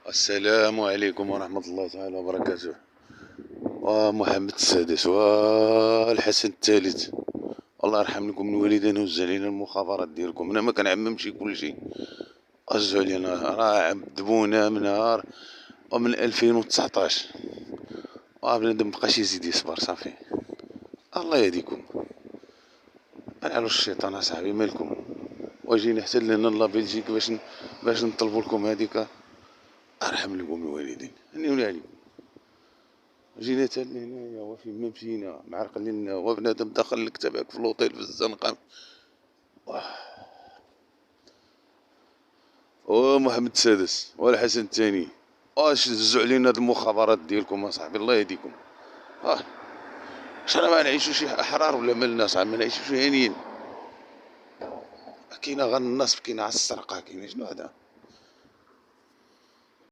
السلام عليكم ورحمة الله تعالى وبركاته. ومحمد السادس والحسن الثالث، الله يرحم لكم الوالدين ويوزع علينا المخابرات ديالكم. انا ما كنعممش كلشي، رجعوا علينا راه عذبونا من نهار ومن 2019 بنادم مبقاش يزيد يصبر صافي. الله يهديكم، على الشيطان اصاحبي مالكم. وجينا حتى لهنا الله بلجيك باش نطلبوا لكم هذيك. ارحم لكم الوالدين، هنيونا عليكم. جينا تا لهنايا وفين ما مشينا معرقلين وبنادم دخل لك تبعك في لوطيل في الزنقة. ومحمد السادس والحسن الثاني، واش دزوا علينا هاد المخابرات ديالكم اصاحبي، الله يهديكم. شحال ما نعيشو شي احرار ولا مالنا صاحبي، ما نعيشو شي هانيين. كاينه غير النصب، كاينه على السرقه، كاينه شنو هذا.